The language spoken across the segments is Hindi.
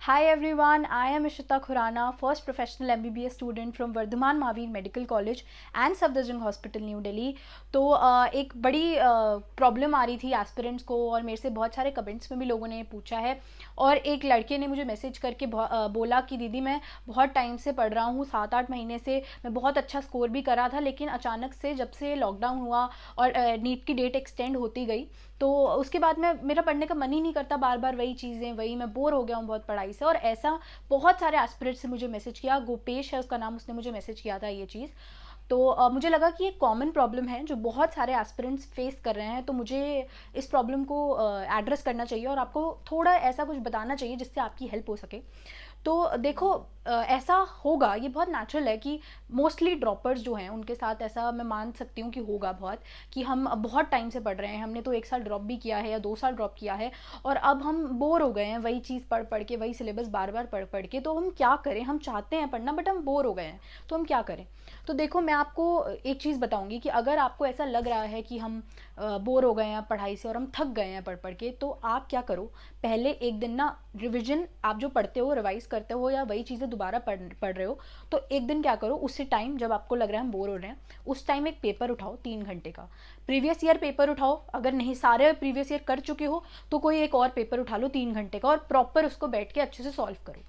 Hi everyone, I am Ishita Khurana, first professional MBBS student from Vardhman Mahavir medical college and Safdarjung hospital New Delhi. तो एक बड़ी प्रॉब्लम आ रही थी एस्पिरेंट्स को और मेरे से बहुत सारे कमेंट्स में भी लोगों ने पूछा है। और एक लड़के ने मुझे मैसेज करके बोला कि दीदी मैं बहुत टाइम से पढ़ रहा हूँ, 7-8 महीने से मैं बहुत अच्छा स्कोर भी करा था, लेकिन अचानक से जब से लॉकडाउन हुआ और नीट की डेट एक्सटेंड होती गई तो उसके बाद में मेरा पढ़ने का मन ही नहीं करता, बार बार वही चीज़ें वही, मैं बोर हो गया हूँ बहुत पढ़ाई से। और ऐसा बहुत सारे एस्पिरेंट्स से मुझे मैसेज किया, गोपेश है उसका नाम, उसने मुझे मैसेज किया था ये चीज़। तो मुझे लगा कि एक कॉमन प्रॉब्लम है जो बहुत सारे एस्पिरेंट्स फेस कर रहे हैं, तो मुझे इस प्रॉब्लम को एड्रेस करना चाहिए और आपको थोड़ा ऐसा कुछ बताना चाहिए जिससे आपकी हेल्प हो सके। तो देखो, ऐसा होगा, ये बहुत नेचुरल है कि मोस्टली ड्रॉपर्स जो हैं उनके साथ ऐसा मैं मान सकती हूँ कि होगा बहुत, कि हम अब बहुत टाइम से पढ़ रहे हैं, हमने तो 1 साल ड्रॉप भी किया है या 2 साल ड्रॉप किया है और अब हम बोर हो गए हैं वही चीज़ पढ़ पढ़ के, वही सिलेबस बार बार पढ़ पढ़ के। तो हम क्या करें, हम चाहते हैं पढ़ना बट हम बोर हो गए हैं, तो हम क्या करें। तो देखो, मैं आपको एक चीज़ बताऊंगी कि अगर आपको ऐसा लग रहा है कि हम बोर हो गए हैं पढ़ाई से और हम थक गए हैं पढ़ पढ़ के, तो आप क्या करो, पहले एक दिन ना रिविजन, आप जो पढ़ते हो रिवाइज करते हो या वही चीज़ें दोबारा पढ़ रहे हो, तो एक दिन क्या करो, उसी टाइम जब आपको लग रहा है हम बोर हो रहे हैं, उस टाइम एक पेपर उठाओ 3 घंटे का, प्रीवियस ईयर पेपर उठाओ। अगर नहीं सारे प्रीवियस ईयर कर चुके हो तो कोई एक और पेपर उठा लो 3 घंटे का और प्रॉपर उसको बैठ के अच्छे से सॉल्व करो।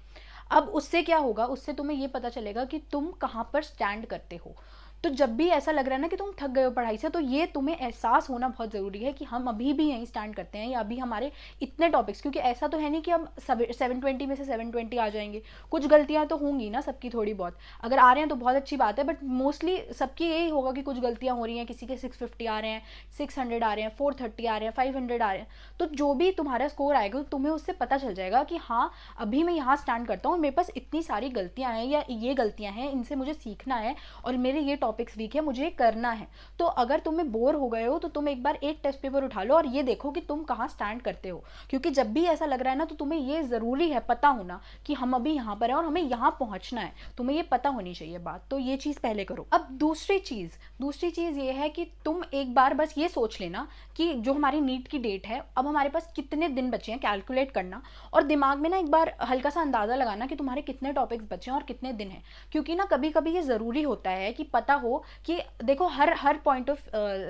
अब उससे क्या होगा, उससे तुम्हें ये पता चलेगा कि तुम कहाँ पर स्टैंड करते हो। तो जब भी ऐसा लग रहा है ना कि तुम थक गए हो पढ़ाई से, तो ये तुम्हें एहसास होना बहुत ज़रूरी है कि हम अभी भी यहीं स्टैंड करते हैं या अभी हमारे इतने टॉपिक्स, क्योंकि ऐसा तो है नहीं कि हम 720 में से 720 आ जाएंगे, कुछ गलतियां तो होंगी ना सबकी थोड़ी बहुत, अगर आ रहे हैं तो बहुत अच्छी बात है, बट मोस्टली सबकी यही होगा कि कुछ गलतियां हो रही हैं, किसी के 650 आ रहे हैं, 600 आ रहे हैं, 430 आ रहे हैं, 500 आ रहे हैं। तो जो भी तुम्हारा स्कोर आएगा तो तुम्हें उससे पता चल जाएगा कि हाँ, अभी मैं यहाँ स्टैंड करता हूँ, मेरे पास इतनी सारी गलतियाँ हैं या ये गलतियाँ हैं, इनसे मुझे सीखना है और मेरे ये टॉपिक्स वीक है, मुझे करना है। तो अगर तुम्हें बोर हो गए हो तो तुम एक बार एक टेस्ट पेपर उठा लो और ये देखो कि तुम कहाँ स्टैंड करते हो, क्योंकि जब भी ऐसा लग रहा है ना तो तुम्हें ये ज़रूरी है पता होना कि हम अभी यहाँ पर हैं और हमें यहाँ पहुँचना है, तुम्हें ये पता होनी चाहिए बात। तो ये चीज़ पहले करो। अब दूसरी चीज़ ये है कि तुम एक बार बस ये सोच लेना कि जो हमारी नीट की डेट है, अब हमारे पास कितने दिन बचे हैं, कैलकुलेट करना और दिमाग में ना एक बार हल्का सा अंदाज़ा लगाना कि तुम्हारे कितने टॉपिक्स बचे हैं और कितने दिन हैं। क्योंकि ना कभी कभी ये ज़रूरी होता है कि पता हो कि देखो, हर पॉइंट ऑफ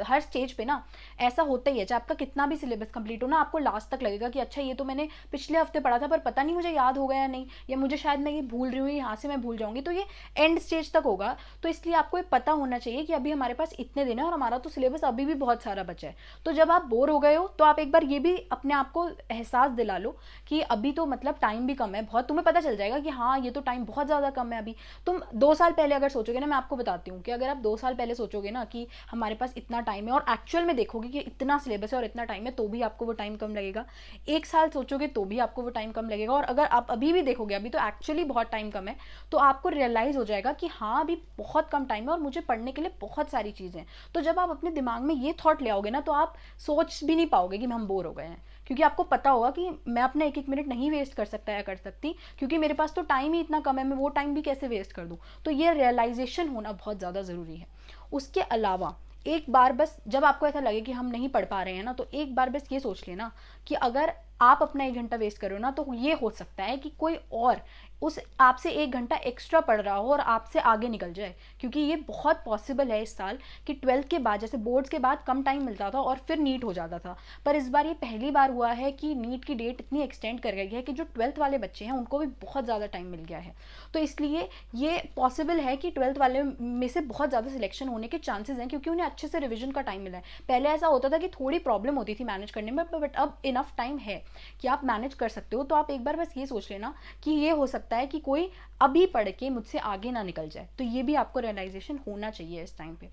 हर स्टेज पे ना ऐसा होता ही है, चाहे आपका कितना भी सिलेबस कंप्लीट हो ना, आपको लास्ट तक लगेगा कि अच्छा ये तो मैंने पिछले हफ्ते पढ़ा था पर पता नहीं मुझे याद होगा या नहीं, या मुझे शायद मैं ये भूल रही हूँ, यहाँ से मैं भूल जाऊंगी। तो ये एंड स्टेज तक होगा, तो इसलिए आपको ये पता होना चाहिए कि अभी हमारे पास इतने दिन है और हमारा तो सिलेबस अभी भी बहुत सारा बचा है। तो जब आप बोर हो गए हो तो आप एक बार ये भी अपने आप को एहसास दिला लो कि अभी तो मतलब टाइम भी कम है बहुत, तुम्हें पता चल जाएगा कि हाँ ये तो टाइम बहुत ज़्यादा कम है। अभी तुम 2 साल पहले अगर सोचोगे ना, मैं आपको बताती हूँ कि अगर आप 2 साल पहले सोचोगे ना कि हमारे पास इतना टाइम है और एक्चुअल में देखोगे कि इतना सिलेबस है और इतना टाइम है, तो भी आपको वो टाइम कम लगेगा। 1 साल सोचोगे तो भी आपको वो टाइम कम लगेगा, और अगर आप अभी भी देखोगे अभी तो एक्चुअली बहुत टाइम कम है, तो आपको रियलाइज़ हो जाएगा कि हाँ अभी बहुत कम टाइम है और मुझे पढ़ने के लिए बहुत सारी चीज़ें हैं। तो जब आप अपने दिमाग में ये थॉट ले आओगे ना, तो आप सोच भी नहीं पाओगे कि हम बोर हो गए हैं, क्योंकि आपको पता होगा कि मैं अपना एक एक मिनट नहीं वेस्ट कर सकता या कर सकती, क्योंकि मेरे पास तो टाइम ही इतना कम है, मैं वो टाइम भी कैसे वेस्ट कर दूँ। तो ये रियलाइजेशन होना बहुत ज़्यादा ज़रूरी है। उसके अलावा एक बार बस जब आपको ऐसा लगे कि हम नहीं पढ़ पा रहे हैं ना, तो एक बार बस ये सोच लेना कि अगर आप अपना 1 घंटा वेस्ट करो ना, तो ये हो सकता है कि कोई और उस आपसे 1 घंटा एक्स्ट्रा पढ़ रहा हो और आपसे आगे निकल जाए। क्योंकि ये बहुत पॉसिबल है इस साल कि 12th के बाद, जैसे बोर्ड्स के बाद कम टाइम मिलता था और फिर नीट हो जाता था, पर इस बार ये पहली बार हुआ है कि नीट की डेट इतनी एक्सटेंड कर गई है कि जो 12th वाले बच्चे हैं उनको भी बहुत ज़्यादा टाइम मिल गया है। तो इसलिए ये पॉसिबल है कि 12th वाले में से बहुत ज़्यादा सिलेक्शन होने के चांसेस हैं, क्योंकि उन्हें अच्छे से रिविजन का टाइम मिला है। पहले ऐसा होता था कि थोड़ी प्रॉब्लम होती थी मैनेज करने में, बट अब इनफ टाइम है कि आप मैनेज कर सकते हो। तो आप एक बार बस ये सोच लेना कि ये हो सकता है कि कोई अभी पढ़ के मुझसे आगे ना निकल जाए। तो ये भी आपको रियलाइजेशन होना चाहिए इस टाइम पे।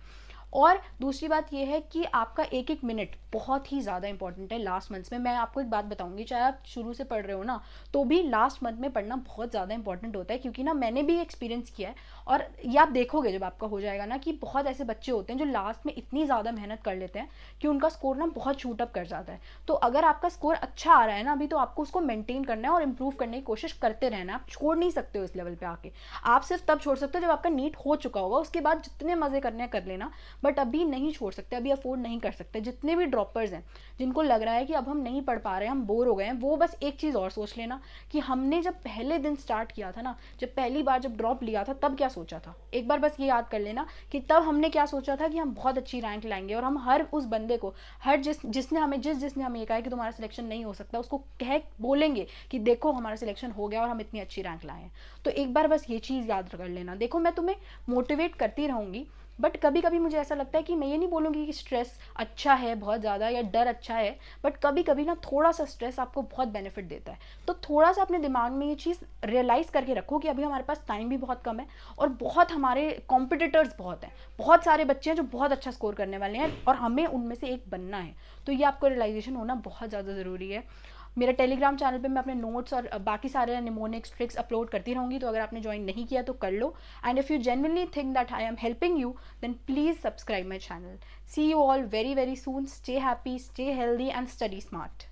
और दूसरी बात यह है कि आपका एक एक मिनट बहुत ही ज़्यादा इंपॉर्टेंट है लास्ट मंथ्स में। मैं आपको एक बात बताऊंगी, चाहे आप शुरू से पढ़ रहे हो ना, तो भी लास्ट मंथ में पढ़ना बहुत ज़्यादा इंपॉर्टेंट होता है, क्योंकि ना मैंने भी एक्सपीरियंस किया है और ये आप देखोगे जब आपका हो जाएगा ना कि बहुत ऐसे बच्चे होते हैं जो लास्ट में इतनी ज़्यादा मेहनत कर लेते हैं कि उनका स्कोर ना बहुत शूट अप कर जाता है। तो अगर आपका स्कोर अच्छा आ रहा है ना अभी, तो आपको उसको मेंटेन करना है और इंप्रूव करने की कोशिश करते रहना है। आप छोड़ नहीं सकते हो इस लेवल पे आके, आप सिर्फ तब छोड़ सकते हो जब आपका नीट हो चुका होगा, उसके बाद जितने मज़े करने हैं कर लेना, बट अभी नहीं छोड़ सकते, अभी अफोर्ड नहीं कर सकते। जितने भी ड्रॉपर्स हैं जिनको लग रहा है कि अब हम नहीं पढ़ पा रहे हैं, हम बोर हो गए हैं, वो बस एक चीज़ और सोच लेना कि हमने जब पहले दिन स्टार्ट किया था ना, जब पहली बार जब ड्रॉप लिया था, तब क्या सोचा था। एक बार बस ये याद कर लेना कि तब हमने क्या सोचा था कि हम बहुत अच्छी रैंक लाएंगे, और हम हर उस बंदे को, हर जिसने हमें ये कहा कि तुम्हारा सिलेक्शन नहीं हो सकता, उसको कह बोलेंगे कि देखो हमारा सिलेक्शन हो गया और हम इतनी अच्छी रैंक लाए हैं। तो एक बार बस ये चीज़ याद कर लेना। देखो मैं तुम्हें मोटिवेट करती रहूँगी, बट कभी कभी मुझे ऐसा लगता है कि मैं ये नहीं बोलूँगी कि स्ट्रेस अच्छा है बहुत ज़्यादा या डर अच्छा है, बट कभी कभी ना थोड़ा सा स्ट्रेस आपको बहुत बेनिफिट देता है। तो थोड़ा सा अपने दिमाग में ये चीज़ रियलाइज़ करके रखो कि अभी हमारे पास टाइम भी बहुत कम है, और बहुत हमारे कॉम्पिटिटर्स बहुत हैं, बहुत सारे बच्चे हैं जो बहुत अच्छा स्कोर करने वाले हैं, और हमें उनमें से एक बनना है। तो ये आपको रियलाइजेशन होना बहुत ज़्यादा ज़रूरी है। मेरे टेलीग्राम चैनल पे मैं अपने नोट्स और बाकी सारे निमोनिक्स ट्रिक्स अपलोड करती रहूँगी, तो अगर आपने ज्वाइन नहीं किया तो कर लो। And if you genuinely think that I am helping you, then please subscribe my channel. See you all very very soon. Stay happy, stay healthy and study smart.